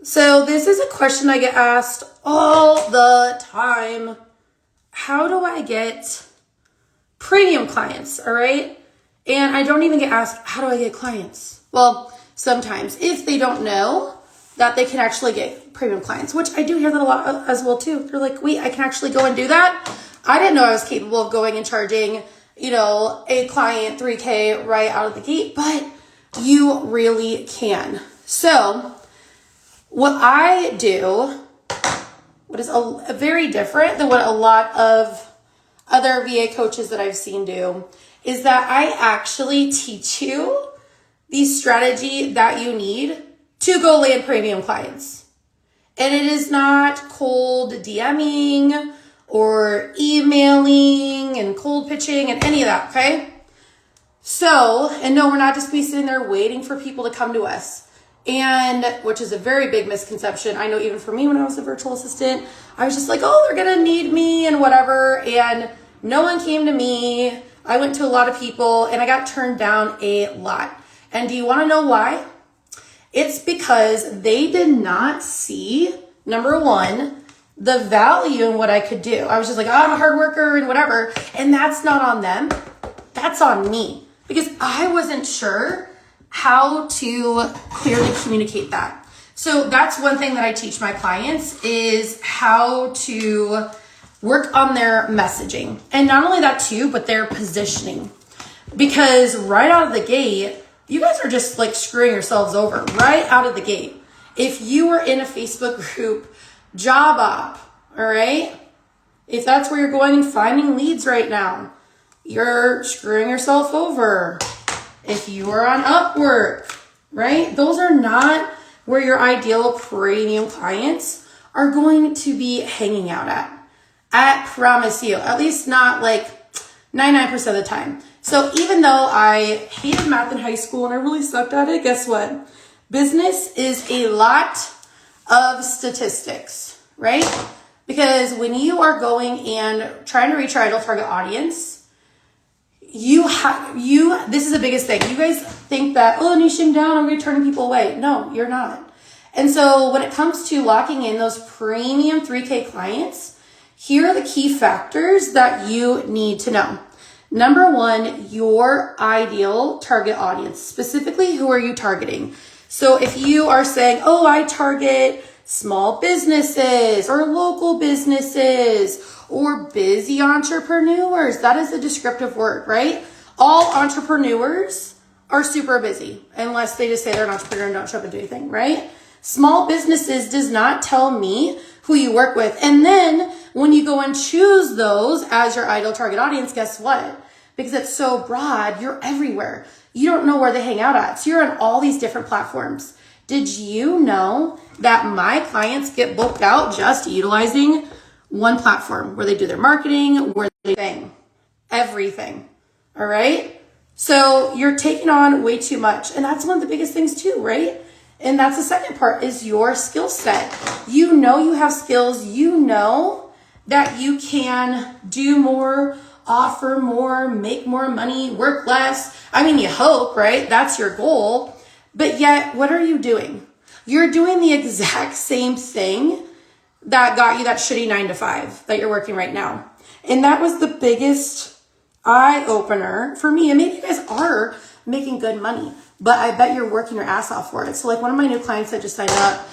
So this is a question I get asked all the time. How do I get premium clients, all right? And I don't even get asked, how do I get clients? Well, sometimes if they don't know that they can actually get premium clients, which I do hear that a lot as well too. They're like, wait, I can actually go and do that? I didn't know I was capable of going and charging, a client $3K right out of the gate, but you really can. So what I do, what is a very different than what a lot of other VA coaches that I've seen do, is that I actually teach you the strategy that you need to go land premium clients. And it is not cold DMing or emailing and cold pitching and any of that, okay? So, and no, we're not just be sitting there waiting for people to come to us. And which is a very big misconception. I know even for me when I was a virtual assistant, I was just like, oh, they're going to need me and whatever. And no one came to me. I went to a lot of people and I got turned down a lot. And do you want to know why? It's because they did not see, number one, the value in what I could do. I was just like, oh, I'm a hard worker and whatever. And that's not on them. That's on me. Because I wasn't sure how to clearly communicate that. So that's one thing that I teach my clients is how to work on their messaging. And not only that too, but their positioning. Because right out of the gate, you guys are just like screwing yourselves over right out of the gate. If you are in a Facebook group, job op, all right? If that's where you're going and finding leads right now, you're screwing yourself over. If you are on Upwork, right? Those are not where your ideal premium clients are going to be hanging out at. I promise you, at least not like 99% of the time. So even though I hated math in high school and I really sucked at it, guess what? Business is a lot of statistics, right? Because when you are going and trying to reach your ideal target audience, this is the biggest thing. You guys think that, oh, niching down, I'm going to turn people away. No, you're not. And so when it comes to locking in those premium 3K clients, here are the key factors that you need to know. Number one, your ideal target audience. Specifically, who are you targeting? So if you are saying, oh, I target small businesses or local businesses or busy entrepreneurs, that is a descriptive word, right? All entrepreneurs are super busy unless they just say they're an entrepreneur and don't show up and do anything, right? Small businesses does not tell me who you work with. And then when you go and choose those as your ideal target audience, guess what? Because it's so broad, you're everywhere. You don't know where they hang out at. So you're on all these different platforms. Did you know that my clients get booked out just utilizing one platform where they do their marketing, where they do everything? All right. So you're taking on way too much. And that's one of the biggest things too, right? And that's the second part is your skill set. You know you have skills. You know that you can do more, offer more, make more money, work less. I mean, you hope, right? That's your goal. But yet, what are you doing? You're doing the exact same thing that got you that shitty 9-to-5 that you're working right now. And that was the biggest eye opener for me. And maybe you guys are making good money, but I bet you're working your ass off for it. So like one of my new clients that just signed up,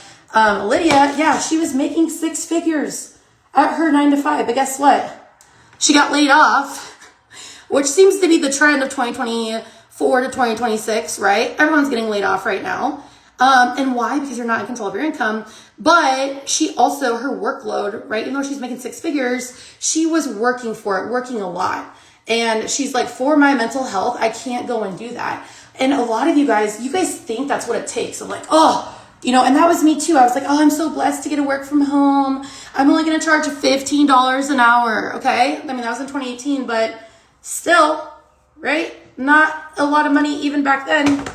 Lydia, yeah, she was making 6 figures at her 9-to-5, but guess what? She got laid off, which seems to be the trend of 2024 to 2026, right? Everyone's getting laid off right now. And why? Because you're not in control of your income. But she also, her workload, right? Even though she's making 6 figures, she was working for it, working a lot. And she's like, for my mental health, I can't go and do that. And a lot of you guys think that's what it takes. I'm like, oh, and that was me too. I was like, oh, I'm so blessed to get to work from home. I'm only going to charge $15 an hour. Okay. I mean, that was in 2018, but still, right? Not a lot of money even back then.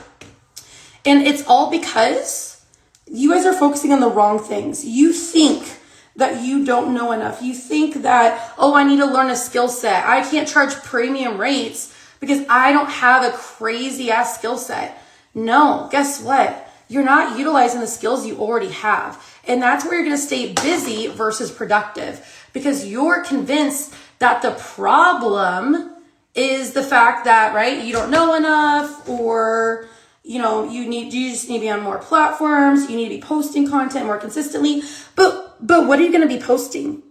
And it's all because you guys are focusing on the wrong things. You think that you don't know enough. You think that, oh, I need to learn a skill set. I can't charge premium rates because I don't have a crazy ass skill set. No, guess what? you're not utilizing the skills you already have. And that's where you're going to stay busy versus productive, because you're convinced that the problem is the fact that, right, you don't know enough, or, you know, you just need to be on more platforms. You need to be posting content more consistently. But what are you going to be posting?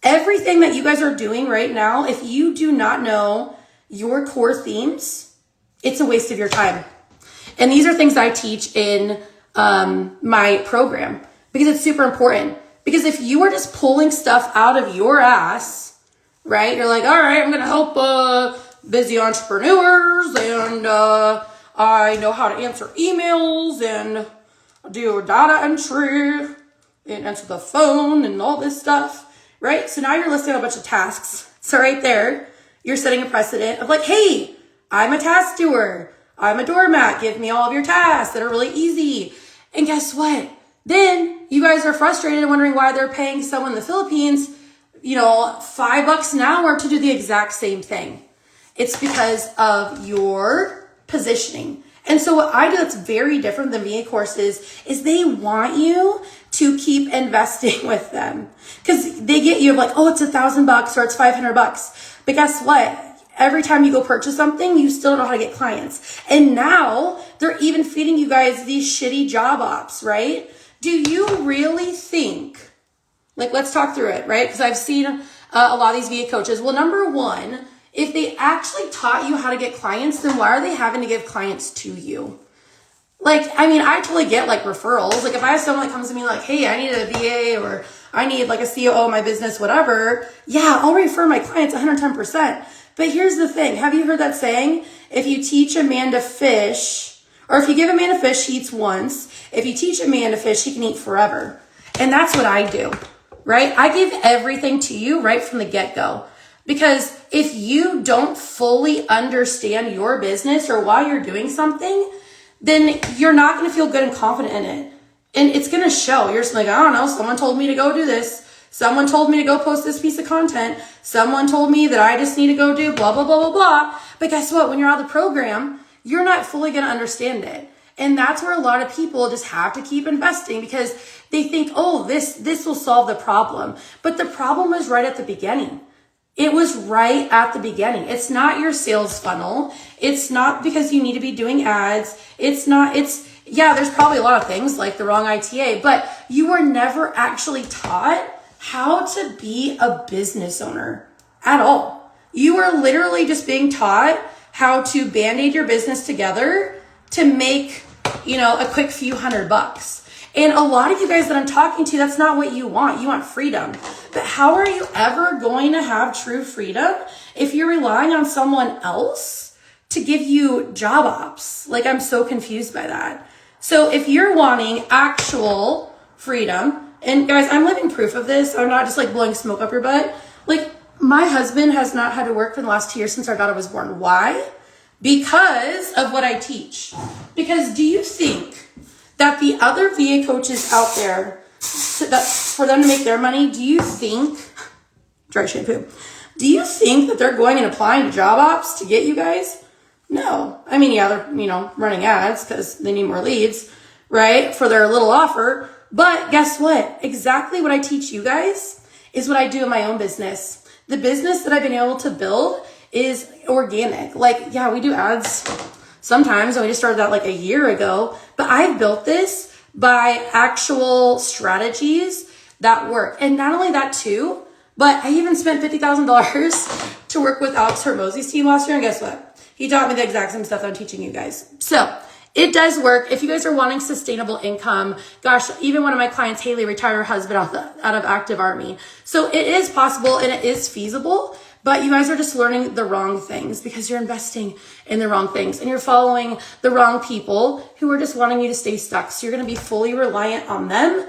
Everything that you guys are doing right now, if you do not know your core themes, it's a waste of your time. And these are things I teach in my program, because it's super important. Because if you are just pulling stuff out of your ass, right? You're like, all right, I'm going to help busy entrepreneurs, and I know how to answer emails and do data entry and answer the phone and all this stuff, right? So now you're listing a bunch of tasks. So right there, you're setting a precedent of like, hey, I'm a task doer. I'm a doormat. Give me all of your tasks that are really easy. And guess what? Then you guys are frustrated and wondering why they're paying someone in the Philippines, you know, $5 an hour to do the exact same thing. It's because of your positioning. And so what I do that's very different than VA courses is they want you to keep investing with them, because they get you like, oh, it's $1,000 or it's $500. But guess what? Every time you go purchase something, you still don't know how to get clients. And now they're even feeding you guys these shitty job ops, right? Do you really think, like, let's talk through it, right? Because I've seen a lot of these VA coaches. Well, number one, if they actually taught you how to get clients, then why are they having to give clients to you? Like, I mean, I totally get like referrals. Like if I have someone that comes to me like, hey, I need a VA, or I need like a COO in my business, whatever. Yeah, I'll refer my clients 110%. But here's the thing. Have you heard that saying? If you teach a man to fish, or if you give a man a fish, he eats once. If you teach a man to fish, he can eat forever. And that's what I do, right? I give everything to you right from the get-go. Because if you don't fully understand your business or why you're doing something, then you're not going to feel good and confident in it. And it's going to show. You're just like, I don't know, someone told me to go do this. Someone told me to go post this piece of content. Someone told me that I just need to go do blah, blah, blah, blah, blah. But guess what? When you're out of the program, you're not fully going to understand it. And that's where a lot of people just have to keep investing, because they think, oh, this will solve the problem. But the problem was right at the beginning. It was right at the beginning. It's not your sales funnel. It's not because you need to be doing ads. Yeah, there's probably a lot of things like the wrong ITA, but you were never actually taught how to be a business owner at all. You are literally just being taught how to band-aid your business together to make, a quick few $100. And a lot of you guys that I'm talking to, that's not what you want. You want freedom. But how are you ever going to have true freedom if you're relying on someone else to give you job ops? Like, I'm so confused by that. So if you're wanting actual freedom, and guys, I'm living proof of this. I'm not just like blowing smoke up your butt. Like, my husband has not had to work for the last 2 years since our daughter was born. Why? Because of what I teach. Because do you think that the other VA coaches out there, that for them to make their money, do you think, dry shampoo, do you think that they're going and applying to job ops to get you guys? No. I mean, yeah, they're, running ads because they need more leads, right, for their little offer. But guess what? Exactly what I teach you guys is what I do in my own business. The business that I've been able to build is organic. Like, yeah, we do ads sometimes, and we just started that like a year ago, but I've built this by actual strategies that work. And not only that too, but I even spent $50,000 to work with Alex Hormozi's team last year. And guess what? He taught me the exact same stuff that I'm teaching you guys. So it does work. If you guys are wanting sustainable income, gosh, even one of my clients, Haley, retired her husband out of active army. So it is possible and it is feasible. But you guys are just learning the wrong things because you're investing in the wrong things and you're following the wrong people who are just wanting you to stay stuck. So you're going to be fully reliant on them